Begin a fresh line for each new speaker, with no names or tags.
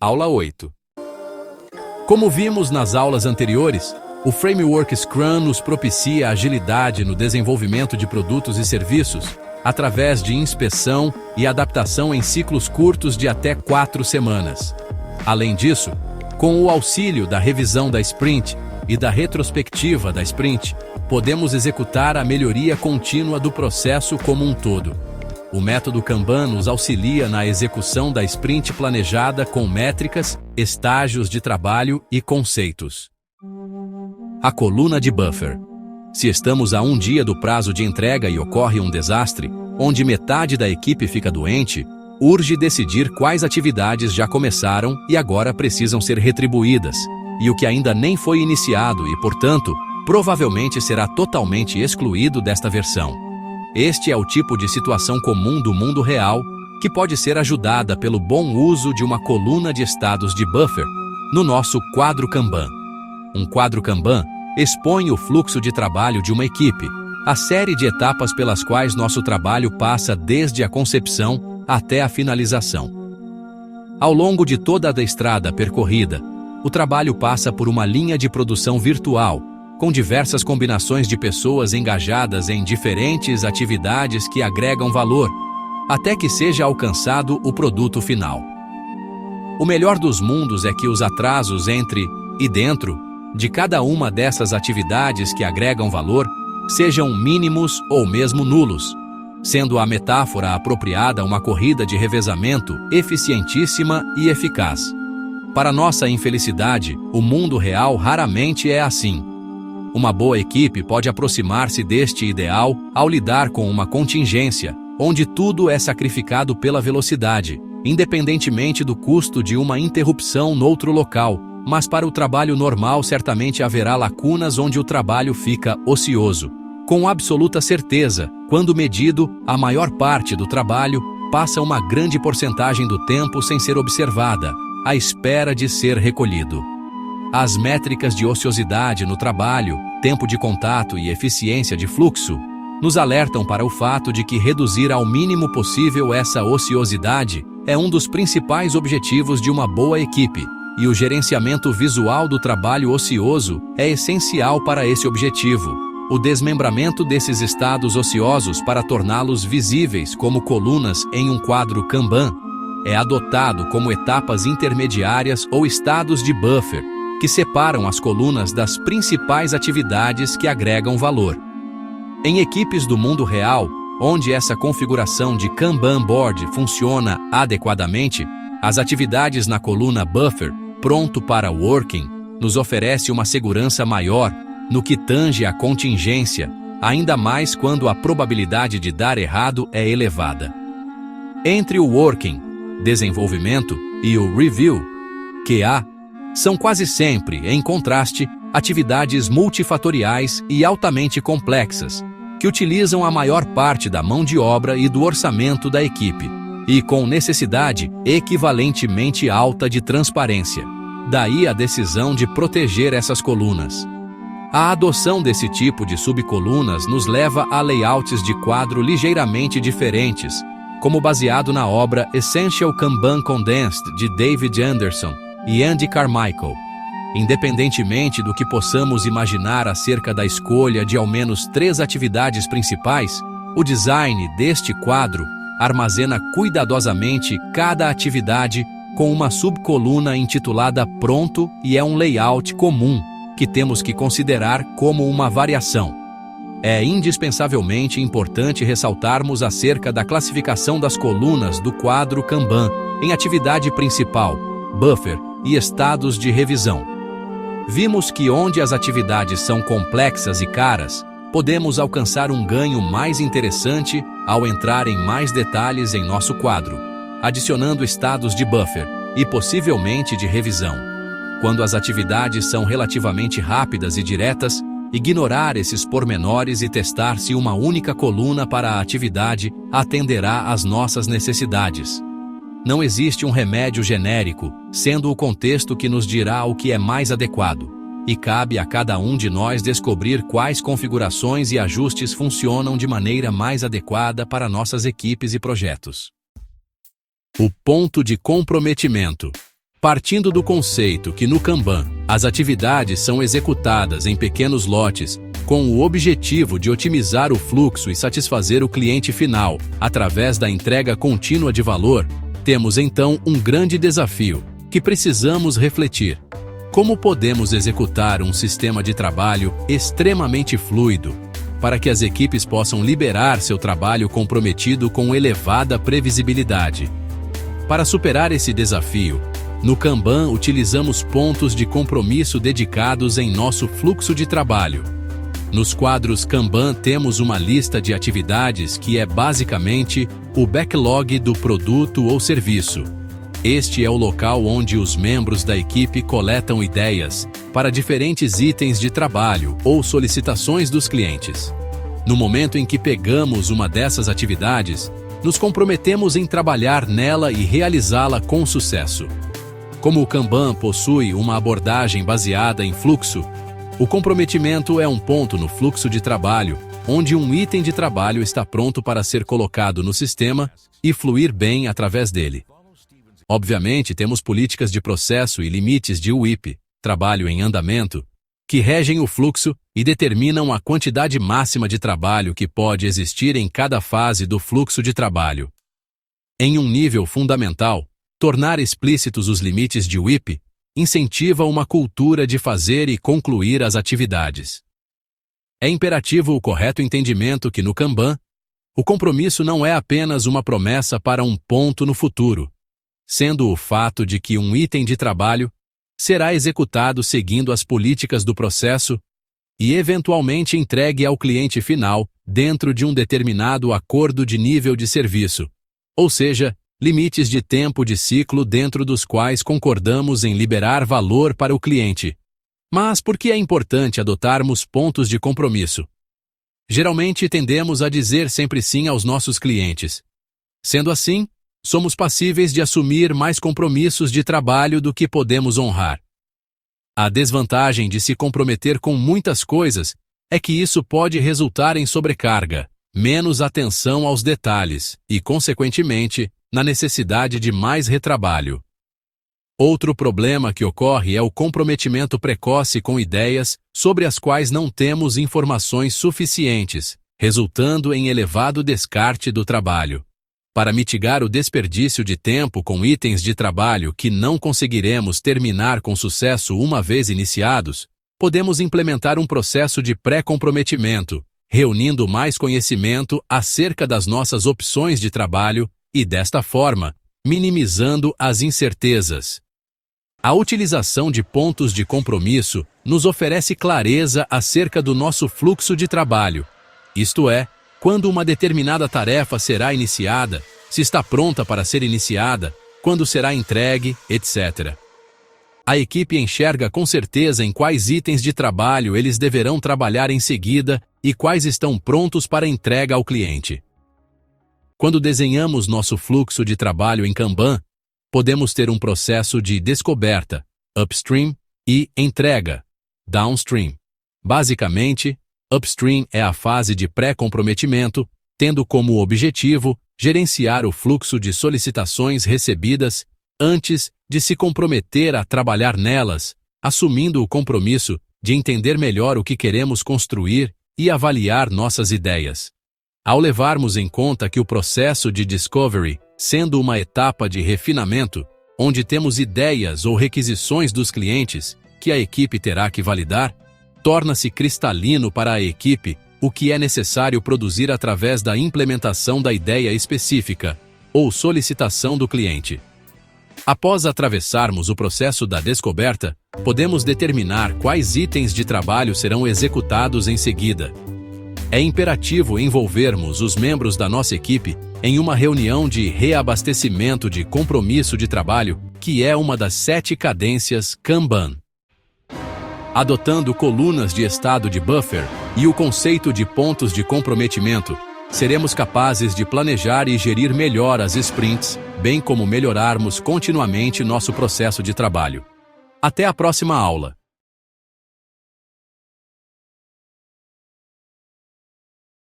Aula 8. Como vimos nas aulas anteriores, o Framework Scrum nos propicia agilidade no desenvolvimento de produtos e serviços, através de inspeção e adaptação em ciclos curtos de até 4 semanas. Além disso, com o auxílio da revisão da sprint e da retrospectiva da sprint, podemos executar a melhoria contínua do processo como um todo. O método Kanban nos auxilia na execução da sprint planejada com métricas, estágios de trabalho e conceitos. A coluna de buffer. Se estamos a um dia do prazo de entrega e ocorre um desastre, onde metade da equipe fica doente, urge decidir quais atividades já começaram e agora precisam ser retribuídas, e o que ainda nem foi iniciado e, portanto, provavelmente será totalmente excluído desta versão. Este é o tipo de situação comum do mundo real, que pode ser ajudada pelo bom uso de uma coluna de estados de buffer no nosso quadro Kanban. Um quadro Kanban expõe o fluxo de trabalho de uma equipe, a série de etapas pelas quais nosso trabalho passa desde a concepção até a finalização. Ao longo de toda a estrada percorrida, o trabalho passa por uma linha de produção virtual, com diversas combinações de pessoas engajadas em diferentes atividades que agregam valor, até que seja alcançado o produto final. O melhor dos mundos é que os atrasos entre e dentro de cada uma dessas atividades que agregam valor sejam mínimos ou mesmo nulos, sendo a metáfora apropriada uma corrida de revezamento eficientíssima e eficaz. Para nossa infelicidade, o mundo real raramente é assim. Uma boa equipe pode aproximar-se deste ideal ao lidar com uma contingência, onde tudo é sacrificado pela velocidade, independentemente do custo de uma interrupção noutro local, mas para o trabalho normal certamente haverá lacunas onde o trabalho fica ocioso. Com absoluta certeza, quando medido, a maior parte do trabalho passa uma grande porcentagem do tempo sem ser observada, à espera de ser recolhido. As métricas de ociosidade no trabalho, tempo de contato e eficiência de fluxo nos alertam para o fato de que reduzir ao mínimo possível essa ociosidade é um dos principais objetivos de uma boa equipe, e o gerenciamento visual do trabalho ocioso é essencial para esse objetivo. O desmembramento desses estados ociosos para torná-los visíveis como colunas em um quadro Kanban é adotado como etapas intermediárias ou estados de buffer, que separam as colunas das principais atividades que agregam valor. Em equipes do mundo real, onde essa configuração de Kanban Board funciona adequadamente, as atividades na coluna Buffer, pronto para working, nos oferece uma segurança maior no que tange à contingência, ainda mais quando a probabilidade de dar errado é elevada. Entre o working, desenvolvimento, e o review, QA, são quase sempre, em contraste, atividades multifatoriais e altamente complexas, que utilizam a maior parte da mão de obra e do orçamento da equipe, e com necessidade equivalentemente alta de transparência. Daí a decisão de proteger essas colunas. A adoção desse tipo de subcolunas nos leva a layouts de quadro ligeiramente diferentes, como baseado na obra Essential Kanban Condensed de David Anderson e Andy Carmichael. Independentemente do que possamos imaginar acerca da escolha de ao menos 3 atividades principais, o design deste quadro armazena cuidadosamente cada atividade com uma subcoluna intitulada Pronto e é um layout comum que temos que considerar como uma variação. É indispensavelmente importante ressaltarmos acerca da classificação das colunas do quadro Kanban em atividade principal, buffer e estados de revisão. Vimos que onde as atividades são complexas e caras, podemos alcançar um ganho mais interessante ao entrar em mais detalhes em nosso quadro, adicionando estados de buffer e possivelmente de revisão. Quando as atividades são relativamente rápidas e diretas, ignorar esses pormenores e testar se uma única coluna para a atividade atenderá às nossas necessidades. Não existe um remédio genérico, sendo o contexto que nos dirá o que é mais adequado, e cabe a cada um de nós descobrir quais configurações e ajustes funcionam de maneira mais adequada para nossas equipes e projetos. O ponto de comprometimento. Partindo do conceito que no Kanban, as atividades são executadas em pequenos lotes, com o objetivo de otimizar o fluxo e satisfazer o cliente final, através da entrega contínua de valor, temos então um grande desafio, que precisamos refletir. Como podemos executar um sistema de trabalho extremamente fluido, para que as equipes possam liberar seu trabalho comprometido com elevada previsibilidade? Para superar esse desafio, no Kanban utilizamos pontos de compromisso dedicados em nosso fluxo de trabalho. Nos quadros Kanban temos uma lista de atividades que é basicamente o backlog do produto ou serviço. Este é o local onde os membros da equipe coletam ideias para diferentes itens de trabalho ou solicitações dos clientes. No momento em que pegamos uma dessas atividades, nos comprometemos em trabalhar nela e realizá-la com sucesso. Como o Kanban possui uma abordagem baseada em fluxo, o comprometimento é um ponto no fluxo de trabalho, onde um item de trabalho está pronto para ser colocado no sistema e fluir bem através dele. Obviamente, temos políticas de processo e limites de WIP, trabalho em andamento, que regem o fluxo e determinam a quantidade máxima de trabalho que pode existir em cada fase do fluxo de trabalho. Em um nível fundamental, tornar explícitos os limites de WIP incentiva uma cultura de fazer e concluir as atividades. É imperativo o correto entendimento que no Kanban, o compromisso não é apenas uma promessa para um ponto no futuro, sendo o fato de que um item de trabalho será executado seguindo as políticas do processo e eventualmente entregue ao cliente final dentro de um determinado acordo de nível de serviço, ou seja, limites de tempo de ciclo dentro dos quais concordamos em liberar valor para o cliente. Mas por que é importante adotarmos pontos de compromisso? Geralmente tendemos a dizer sempre sim aos nossos clientes. Sendo assim, somos passíveis de assumir mais compromissos de trabalho do que podemos honrar. A desvantagem de se comprometer com muitas coisas é que isso pode resultar em sobrecarga, menos atenção aos detalhes e, consequentemente, na necessidade de mais retrabalho. Outro problema que ocorre é o comprometimento precoce com ideias sobre as quais não temos informações suficientes, resultando em elevado descarte do trabalho. Para mitigar o desperdício de tempo com itens de trabalho que não conseguiremos terminar com sucesso uma vez iniciados, podemos implementar um processo de pré-comprometimento, reunindo mais conhecimento acerca das nossas opções de trabalho e, desta forma, minimizando as incertezas. A utilização de pontos de compromisso nos oferece clareza acerca do nosso fluxo de trabalho, isto é, quando uma determinada tarefa será iniciada, se está pronta para ser iniciada, quando será entregue, etc. A equipe enxerga com certeza em quais itens de trabalho eles deverão trabalhar em seguida e quais estão prontos para entrega ao cliente. Quando desenhamos nosso fluxo de trabalho em Kanban, podemos ter um processo de descoberta, upstream, e entrega, downstream. Basicamente, upstream é a fase de pré-comprometimento, tendo como objetivo gerenciar o fluxo de solicitações recebidas antes de se comprometer a trabalhar nelas, assumindo o compromisso de entender melhor o que queremos construir e avaliar nossas ideias. Ao levarmos em conta que o processo de discovery, sendo uma etapa de refinamento, onde temos ideias ou requisições dos clientes que a equipe terá que validar, torna-se cristalino para a equipe o que é necessário produzir através da implementação da ideia específica ou solicitação do cliente. Após atravessarmos o processo da descoberta, podemos determinar quais itens de trabalho serão executados em seguida. É imperativo envolvermos os membros da nossa equipe em uma reunião de reabastecimento de compromisso de trabalho, que é uma das 7 cadências Kanban. Adotando colunas de estado de buffer e o conceito de pontos de comprometimento, seremos capazes de planejar e gerir melhor as sprints, bem como melhorarmos continuamente nosso processo de trabalho. Até a próxima aula!